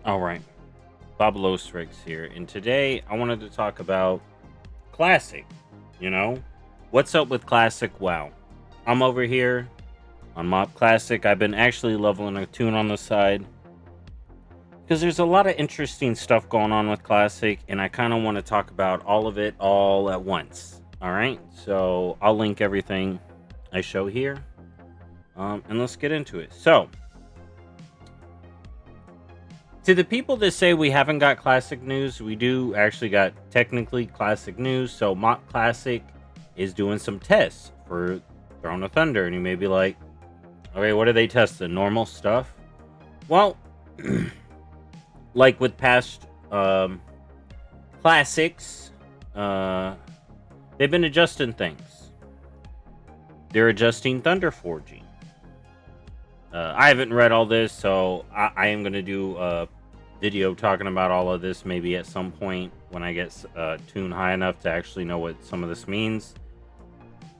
All right, BobalosRex here, and today I wanted to talk about Classic. You know, what's up with Classic WoW? I'm over here on Mob Classic. I've been actually leveling a tune on the side because there's a lot of interesting stuff going on with Classic, and I kind of want to talk about all of it all at once. All right, so I'll link everything I show here, and let's get into it. So, to the people that say we haven't got classic news, we do actually got technically classic news. So Mock Classic is doing some tests for Throne of Thunder, and you may be like, okay, what are they testing? Normal stuff? Well, like with past classics, they've been adjusting things. They're adjusting Thunder Forging. I haven't read all this, so I am going to do a video talking about all of this maybe at some point when I get tuned high enough to actually know what some of this means.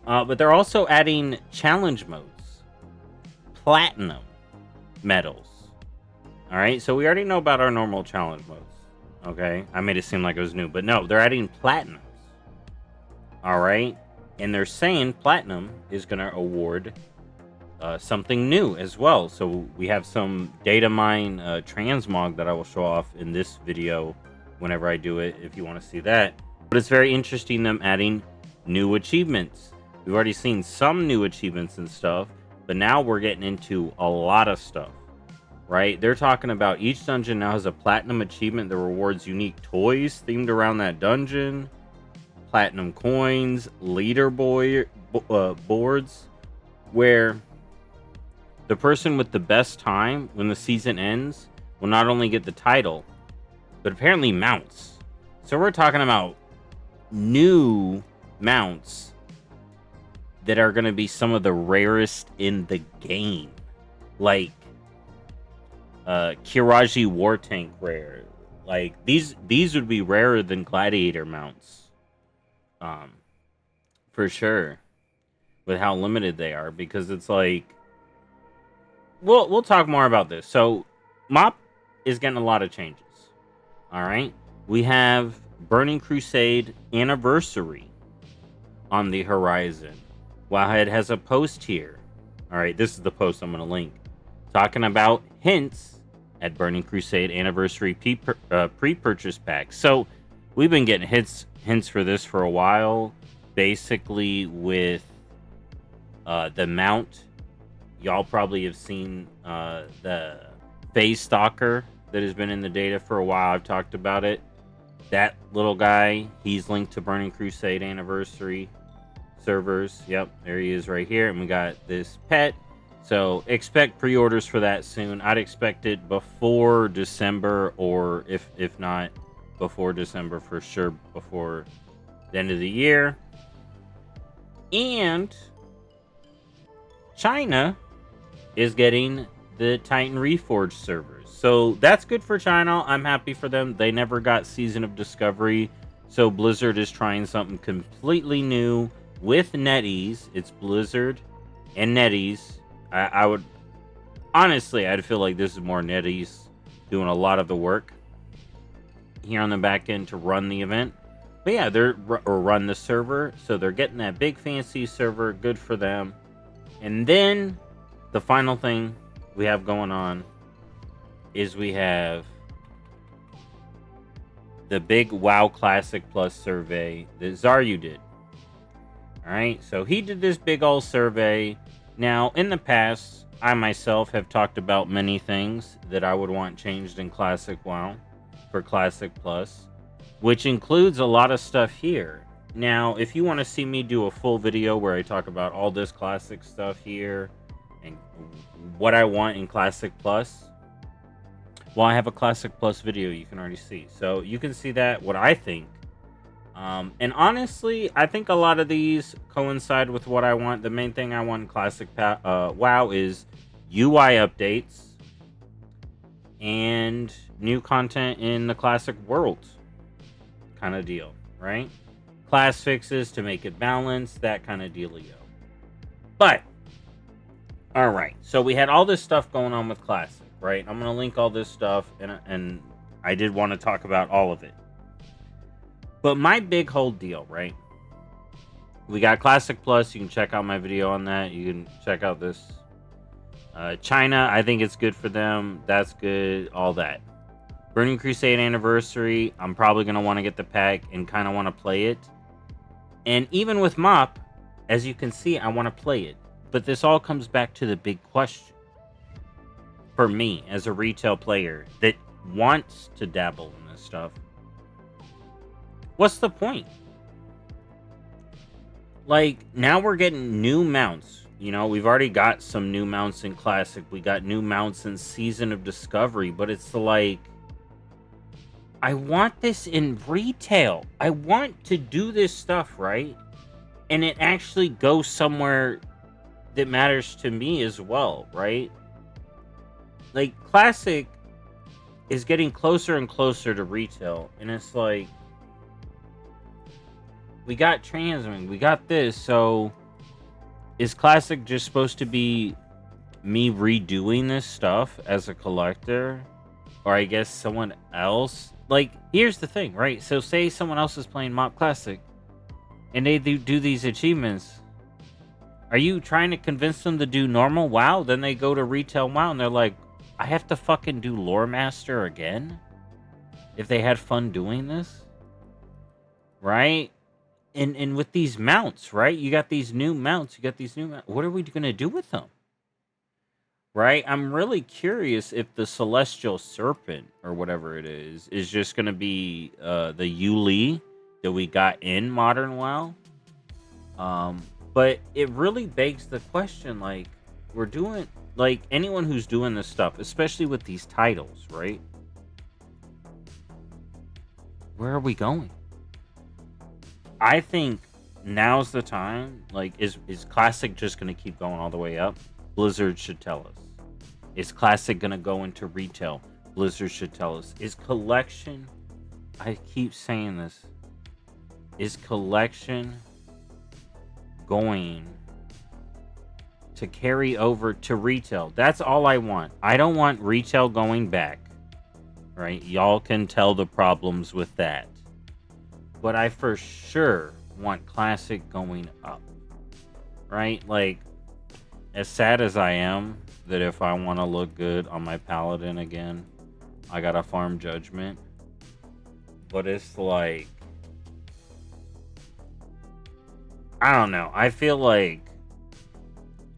But they're also adding challenge modes, platinum medals. All right, so we already know about our normal challenge modes. Okay, I made it seem like it was new, but no, they're adding platinums. All right, and they're saying platinum is going to award something new as well. So we have some data mine transmog that I will show off in this video whenever I do it, if you want to see that. But it's very interesting them adding new achievements. We've already seen some new achievements and stuff, but now we're getting into a lot of stuff, right? They're talking about each dungeon now has a platinum achievement that rewards unique toys themed around that dungeon, platinum coins, leaderboard boards, where the person with the best time when the season ends will not only get the title, but apparently mounts. So we're talking about new mounts that are going to be some of the rarest in the game. Like Kiraji War Tank rare. Like these would be rarer than Gladiator mounts. For sure. With how limited they are, because it's like we'll talk more about this. So, MOP is getting a lot of changes. All right, we have Burning Crusade Anniversary on the horizon. Wowhead has a post here. All right, this is the post I'm going to link, talking about hints at Burning Crusade Anniversary pre-purchase pack. So, we've been getting hints for this for a while. Basically, with the mount. Y'all probably have seen the Phase Stalker that has been in the data for a while. I've talked about it. That little guy, he's linked to Burning Crusade Anniversary servers. Yep, there he is right here. And we got this pet. So expect pre-orders for that soon. I'd expect it before December, or if not before December, for sure before the end of the year. And China is getting the Titan Reforged servers. So that's good for China. I'm happy for them. They never got Season of Discovery. So Blizzard is trying something completely new with NetEase. It's Blizzard and NetEase. I would honestly, I'd feel like this is more NetEase doing a lot of the work here on the back end to run the event. But yeah, or run the server. So they're getting that big fancy server. Good for them. And then the final thing we have going on is we have the big WoW Classic Plus survey that Zaryu did. All right, so he did this big old survey. Now, in the past, I myself have talked about many things that I would want changed in Classic WoW for Classic Plus, which includes a lot of stuff here. Now, if you want to see me do a full video where I talk about all this Classic stuff here and what I want in Classic Plus, well, I have a Classic Plus video you can already see. So you can see that, what I think. And honestly, I think a lot of these coincide with what I want. The main thing I want in Classic WoW is UI updates and new content in the Classic world kind of deal, right? Class fixes to make it balanced, that kind of dealio. But, all right, so we had all this stuff going on with Classic, right? I'm gonna link all this stuff, and I did want to talk about all of it. But my big whole deal, right? We got Classic Plus. You can check out my video on that. You can check out this. China, I think it's good for them. That's good. All that. Burning Crusade Anniversary, I'm probably going to want to get the pack and kind of want to play it. And even with MOP, as you can see, I want to play it. But this all comes back to the big question. For me, as a retail player that wants to dabble in this stuff, what's the point? Like, now we're getting new mounts. You know, we've already got some new mounts in Classic. We got new mounts in Season of Discovery. But it's like, I want this in retail. I want to do this stuff, right? And it actually goes somewhere that matters to me as well, right? Like, Classic is getting closer and closer to retail. And it's like, we got transmitting, we got this, so is Classic just supposed to be me redoing this stuff as a collector? Or I guess someone else? Like, here's the thing, right? So say someone else is playing MOP Classic, and they do these achievements. Are you trying to convince them to do normal WoW? Then they go to retail WoW, and they're like, I have to fucking do Lore Master again? If they had fun doing this? Right? And with these mounts, right? You got these new mounts. What are we going to do with them? Right? I'm really curious if the Celestial Serpent, or whatever it is just going to be the Yuli that we got in Modern WoW. But it really begs the question, like, we're doing... Like, anyone who's doing this stuff, especially with these titles, right? Where are we going? I think now's the time. Like, is Classic just going to keep going all the way up? Blizzard should tell us. Is Classic going to go into retail? Blizzard should tell us. Is Collection... I keep saying this. Is Collection going to carry over to retail? That's all I want. I don't want retail going back. Right? Y'all can tell the problems with that. But I for sure want Classic going up. Right? Like, as sad as I am that if I want to look good on my Paladin again, I gotta farm Judgment. But it's like, I don't know. I feel like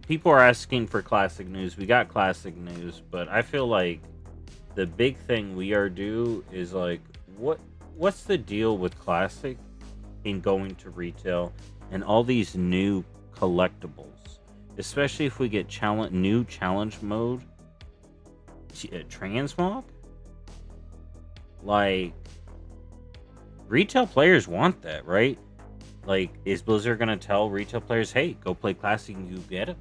people are asking for Classic news. We got Classic news, but I feel like the big thing we are due is like, what's the deal with Classic in going to retail and all these new collectibles, especially if we get new challenge mode transmog? Like, retail players want that, right? Like, is Blizzard gonna tell retail players, hey, go play Classic and you get it?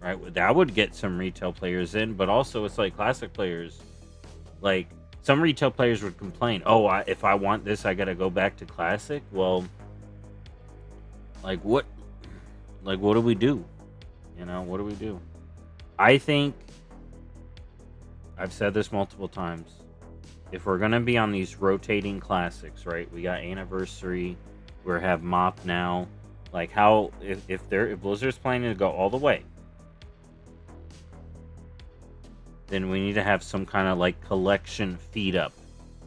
Right? That would get some retail players in, but also it's like Classic players, like, some retail players would complain, oh, if I want this, I gotta go back to Classic. Well, like, what do we do? You know, what do we do? I think, I've said this multiple times, if we're gonna be on these rotating Classics, right? We got Anniversary, we have MOP now. Like, how, if Blizzard's planning to go all the way, then we need to have some kind of like collection feed up,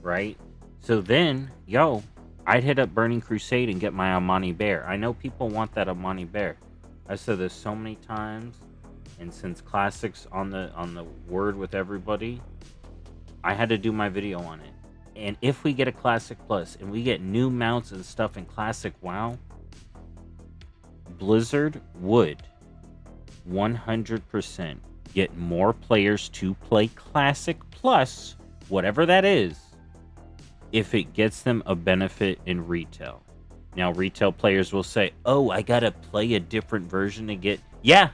right? So then, I'd hit up Burning Crusade and get my Amani Bear. I know people want that Amani Bear. I've said this so many times, and since Classic's on the word with everybody, I had to do my video on it. And if we get a Classic Plus and we get new mounts and stuff in Classic WoW, Blizzard would 100% get more players to play Classic Plus, whatever that is, if it gets them a benefit in retail. Now, retail players will say, oh, I gotta play a different version to get... Yeah,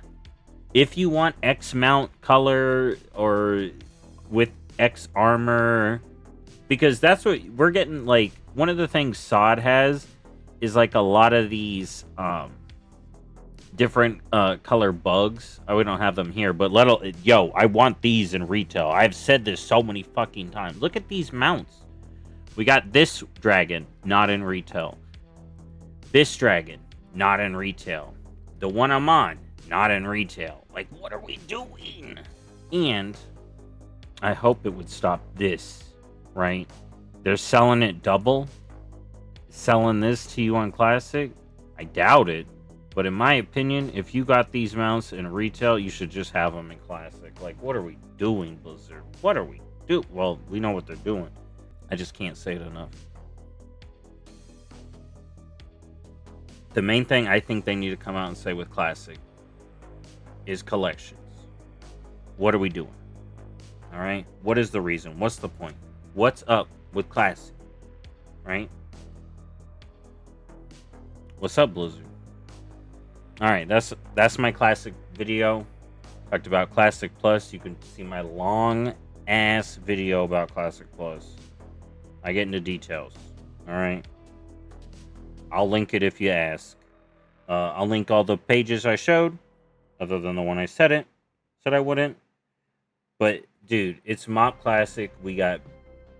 if you want X mount color or with X armor, because that's what we're getting. Like, one of the things SOD has is like a lot of these different color bugs. We don't have them here, but yo, I want these in retail. I've said this so many fucking times. Look at these mounts. We got this dragon, not in retail. This dragon, not in retail. The one I'm on, not in retail. Like, what are we doing? And I hope it would stop this, right? They're selling it double. Selling this to you on Classic? I doubt it. But in my opinion, if you got these mounts in retail, you should just have them in Classic. Like, what are we doing, Blizzard? What are we doing? Well, we know what they're doing. I just can't say it enough. The main thing I think they need to come out and say with Classic is collections. What are we doing? All right? What is the reason? What's the point? What's up with Classic? Right? What's up, Blizzard? All right, that's my Classic video. Talked about Classic Plus. You can see my long ass video about Classic Plus. I get into details. All right. I'll link it if you ask. I'll link all the pages I showed, other than the one I said I wouldn't. But dude, it's Mop Classic. We got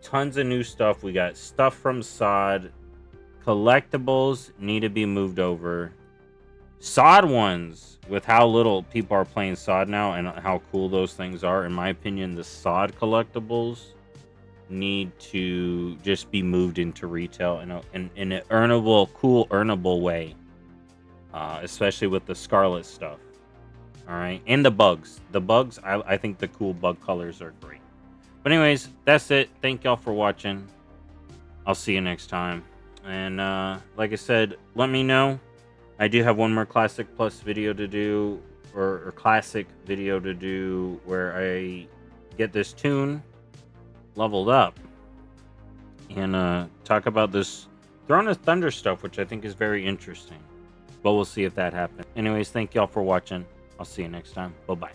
tons of new stuff. We got stuff from SOD. Collectibles need to be moved over. SOD ones, with how little people are playing SOD now and how cool those things are, in my opinion, the SOD collectibles need to just be moved into retail in an earnable, cool, earnable way. Especially with the Scarlet stuff. All right. And the bugs. The bugs, I think the cool bug colors are great. But anyways, that's it. Thank y'all for watching. I'll see you next time. And like I said, let me know. I do have one more Classic Plus video to do, or Classic video to do, where I get this tune leveled up and talk about this Throne of Thunder stuff, which I think is very interesting. But we'll see if that happens. Anyways, thank y'all for watching. I'll see you next time. Bye-bye.